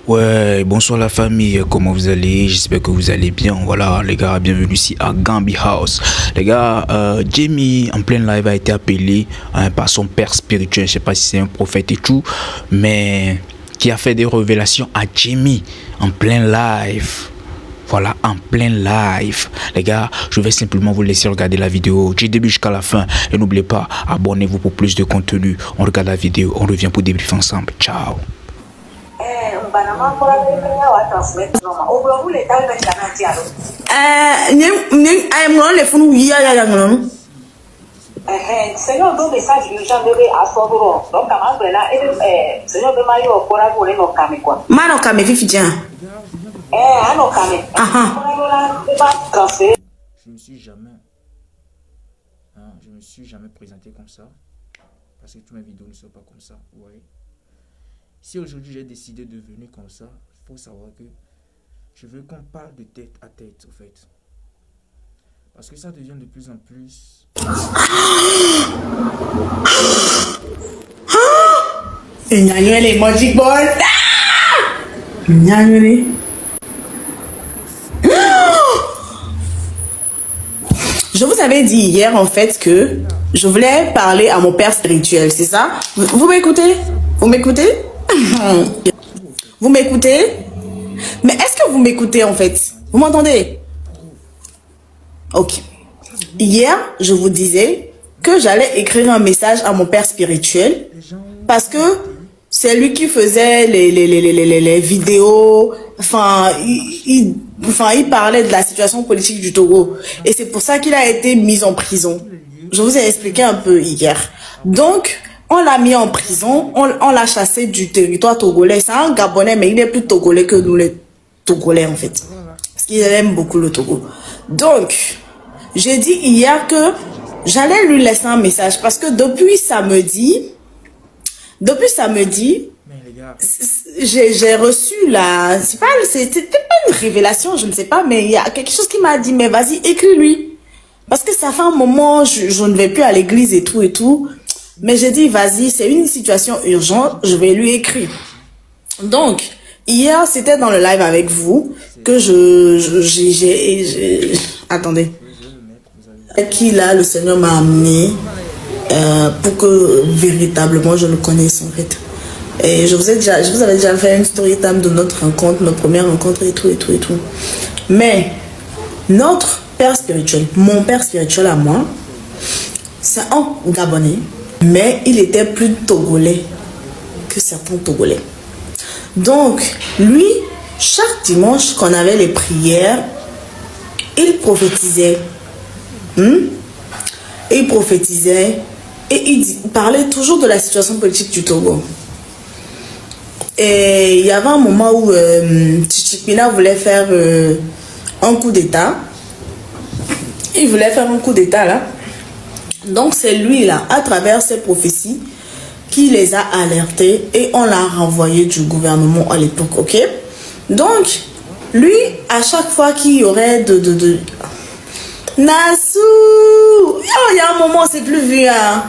Ouais, bonsoir la famille, comment vous allez? J'espère que vous allez bien. Voilà les gars, bienvenue ici à Gambi House. Les gars, Jamie en plein live a été appelé par son père spirituel, je sais pas si c'est un prophète et tout, mais qui a fait des révélations à Jamie en plein live. Voilà, en plein live. Les gars, je vais simplement vous laisser regarder la vidéo du début jusqu'à la fin. Et n'oubliez pas, abonnez-vous pour plus de contenu. On regarde la vidéo, on revient pour débriefer ensemble. Ciao. Seigneur donne message urgent de à son bureau. Donc, comment là, Seigneur de Mario, pour avoir un okame quoi. Mano kame fifi un okame. Je me suis jamais présenté comme ça. Parce que toutes mes vidéos ne sont pas comme ça. Ouais. Si aujourd'hui j'ai décidé de venir comme ça, il faut savoir que je veux qu'on parle de tête à tête, au fait. Parce que ça devient de plus en plus... les magic balls. Je vous avais dit hier en fait que je voulais parler à mon père spirituel, c'est ça? Vous m'écoutez? Vous m'écoutez? Vous m'écoutez? Mais est-ce que vous m'écoutez en fait? Vous m'entendez? Ok. Hier, je vous disais que j'allais écrire un message à mon père spirituel parce que c'est lui qui faisait les vidéos. Enfin, il parlait de la situation politique du Togo. Et c'est pour ça qu'il a été mis en prison. Je vous ai expliqué un peu hier. Donc, on l'a mis en prison, on l'a chassé du territoire togolais. C'est un Gabonais, mais il est plus togolais que nous les Togolais en fait. Parce qu'il aime beaucoup le Togo. Donc, j'ai dit hier que j'allais lui laisser un message. Parce que depuis samedi, j'ai reçu la... C'était pas une révélation, je ne sais pas, mais il y a quelque chose qui m'a dit, mais vas-y, écris-lui. Parce que ça fait un moment, je ne vais plus à l'église et tout et tout. Mais j'ai dit, vas-y, c'est une situation urgente, je vais lui écrire. Donc, hier, c'était dans le live avec vous que attendez. Qui là, le Seigneur m'a amené pour que véritablement je le connaisse en fait. Et je vous avais déjà fait une story time de notre rencontre, notre première rencontre et tout. Mais notre père spirituel, mon père spirituel à moi, c'est un Gabonais, mais il était plus togolais que certains Togolais. Donc, lui, chaque dimanche qu'on avait les prières, il prophétisait. Il prophétisait et il parlait toujours de la situation politique du Togo. Et il y avait un moment où Tchitchipina voulait faire un coup d'état. Il voulait faire un coup d'état là. Donc c'est lui là, à travers ses prophéties, qui les a alertés et on l'a renvoyé du gouvernement à l'époque, ok? Donc, lui, à chaque fois qu'il y aurait Nassou! Oh, il y a un moment, c'est plus vu. Hein?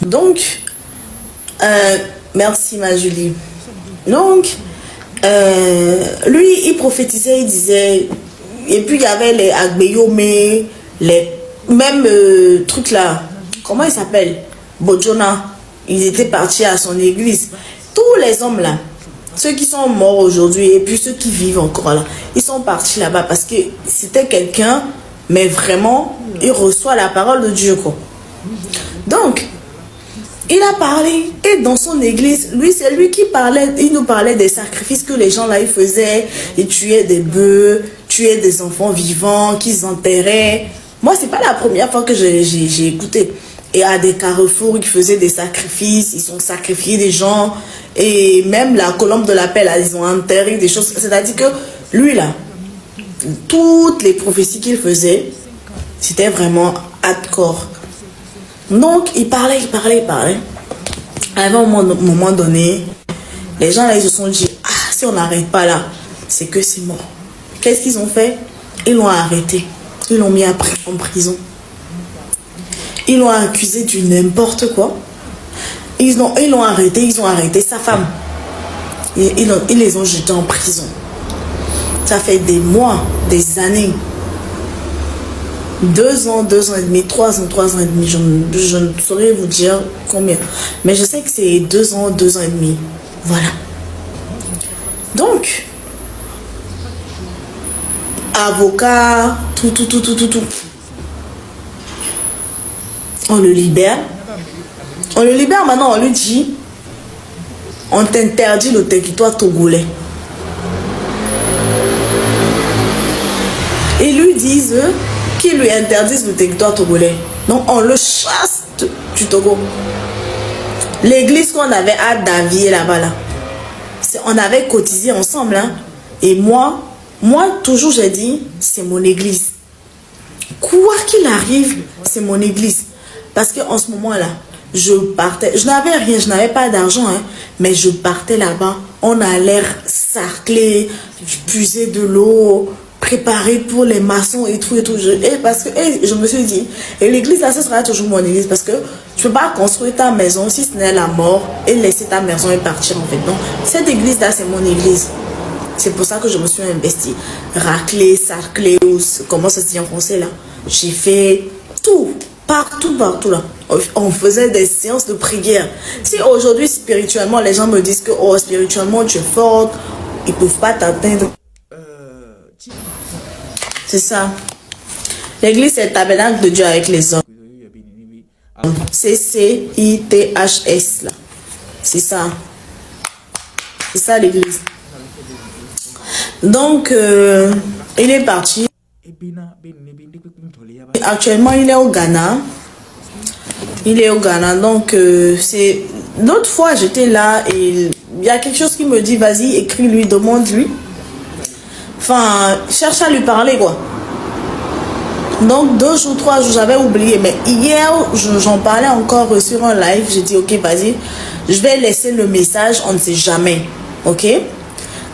Donc, merci ma Julie. Donc, lui, il prophétisait, il disait, et puis il y avait les Agbeyome, les mêmes trucs là, comment il s'appelle? Bojona, ils étaient partis à son église. Tous les hommes là, ceux qui sont morts aujourd'hui et puis ceux qui vivent encore là, ils sont partis là-bas parce que c'était quelqu'un, mais vraiment, il reçoit la parole de Dieu, quoi. Donc, il a parlé et dans son église, lui, c'est lui qui parlait, il nous parlait des sacrifices que les gens là, ils faisaient. Ils tuaient des bœufs, tuaient des enfants vivants, qu'ils enterraient. Moi, c'est pas la première fois que j'ai écouté. Et à des carrefours, ils faisaient des sacrifices, ils ont sacrifié des gens. Et même la colombe de la paix, là, ils ont enterré des choses. C'est-à-dire que lui, là, toutes les prophéties qu'il faisait, c'était vraiment hardcore. Donc, il parlait. À un moment donné, les gens, là, ils se sont dit, ah, si on n'arrête pas là, c'est que c'est mort. Qu'est-ce qu'ils ont fait? Ils l'ont arrêté. Ils l'ont mis en prison. Ils l'ont accusé du n'importe quoi. Ils l'ont arrêté, ils ont arrêté sa femme. Ils les ont jetés en prison. Ça fait des mois, des années. 2 ans, 2 ans et demi, 3 ans, 3 ans et demi. Je ne saurais vous dire combien. Mais je sais que c'est 2 ans, 2 ans et demi. Voilà. Donc, avocat, tout. On le libère. On le libère maintenant, on lui dit, on t'interdit le territoire togolais. Ils lui disent qu'ils lui interdisent le territoire togolais. Donc on le chasse du Togo. L'église qu'on avait à Davier là-bas, là, on avait cotisé ensemble. Hein. Et moi, toujours j'ai dit, c'est mon église. Quoi qu'il arrive, c'est mon église. Parce qu'en ce moment-là, je partais, je n'avais rien, je n'avais pas d'argent, hein, mais je partais là-bas. On a l'air sarclé, puiser de l'eau, préparer pour les maçons et tout. Parce que je me suis dit, et l'église là, ce sera toujours mon église parce que tu ne peux pas construire ta maison si ce n'est la mort et laisser ta maison et partir en fait. Donc, cette église là, c'est mon église. C'est pour ça que je me suis investie. Raclé, sarclé, ou comment ça se dit en français là. J'ai fait tout. Partout là. On faisait des séances de prière. Si aujourd'hui, spirituellement, les gens me disent que oh, spirituellement, tu es forte, ils ne peuvent pas t'atteindre. C'est ça. L'église, c'est le tabernacle de Dieu avec les hommes. C-C-I-T-H-S là. C'est ça. C'est ça l'église. Donc, il est parti. Actuellement, il est au Ghana. Donc, c'est... L'autre fois, j'étais là et il y a quelque chose qui me dit, vas-y, écris-lui, demande-lui. Enfin, cherche à lui parler, quoi. Donc, 2 jours, 3 jours, j'avais oublié. Mais hier, j'en parlais encore sur un live. J'ai dit, ok, vas-y, je vais laisser le message, on ne sait jamais. Ok?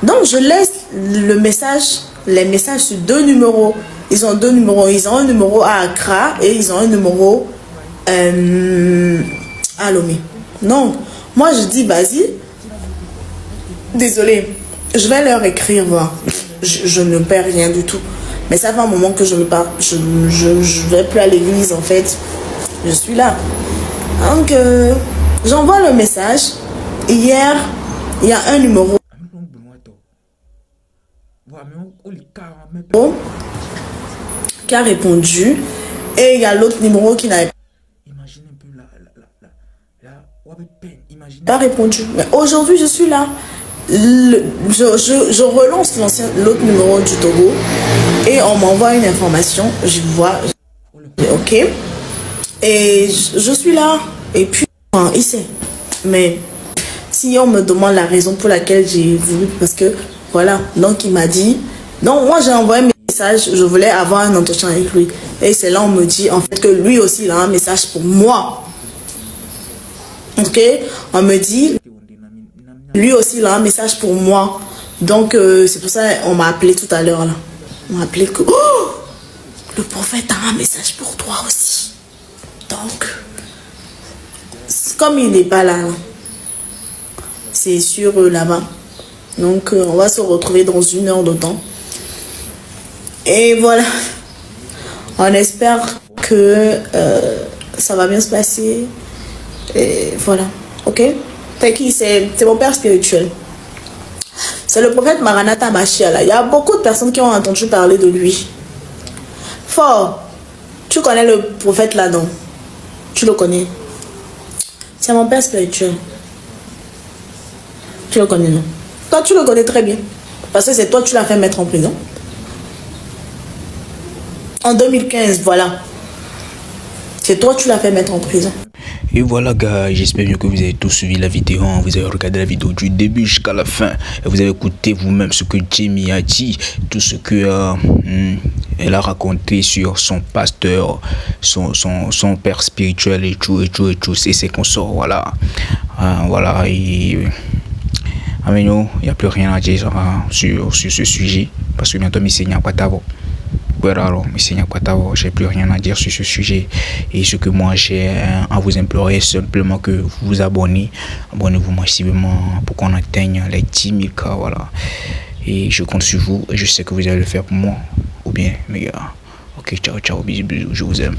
Donc, je laisse le message, les messages sur 2 numéros. Ils ont 2 numéros. Ils ont un numéro à Accra et ils ont un numéro à Lomé. Donc, moi, je dis, vas-y. Désolée, je vais leur écrire. Voilà. Je ne perds rien du tout. Mais ça fait un moment que je ne pars. Je vais plus à l'église, en fait. Je suis là. Donc, j'envoie le message. Hier, il y a un numéro qui a répondu et il y a l'autre numéro qui n'a pas répondu. Mais aujourd'hui, je suis là. Je relance l'autre numéro du Togo et on m'envoie une information. Je vois. Ok. Et je suis là. Et puis, il sait. Mais si on me demande la raison pour laquelle j'ai voulu, parce que voilà, donc il m'a dit. Donc moi j'ai envoyé un message, je voulais avoir un entretien avec lui. Et c'est là on me dit en fait que lui aussi il a un message pour moi. Ok, on me dit, lui aussi il a un message pour moi. Donc c'est pour ça on m'a appelé tout à l'heure là. On m'a appelé que oh, le prophète a un message pour toi aussi. Donc, comme il n'est pas là, c'est sur là-bas. Donc on va se retrouver dans 1 heure de temps. Et voilà, on espère que ça va bien se passer. Et voilà, ok. C'est mon père spirituel. C'est le prophète Maranatha Mashiach. Il y a beaucoup de personnes qui ont entendu parler de lui. Fort, tu connais le prophète là, non? Tu le connais? C'est mon père spirituel. Tu le connais, non? Toi, tu le connais très bien. Parce que c'est toi, tu l'as fait mettre en prison. En 2015, voilà. C'est toi, tu l'as fait mettre en prison. Et voilà gars, j'espère bien que vous avez tous suivi la vidéo, vous avez regardé la vidéo du début jusqu'à la fin et vous avez écouté vous-même ce que Jamie a dit, tout ce que elle a raconté sur son pasteur, son père spirituel et tout et ses consorts, voilà. Voilà, et il n'y a plus rien à dire sur ce sujet parce que bientôt il n'y a pas d'avant. alors, j'ai plus rien à dire sur ce sujet. Et ce que moi j'ai à vous implorer, simplement que vous vous abonnez. Abonnez-vous massivement pour qu'on atteigne les 10 000 cas, voilà. Et je compte sur vous et je sais que vous allez le faire pour moi. Ou bien, mes gars. Ok, ciao, ciao, bisous, bisous, je vous aime.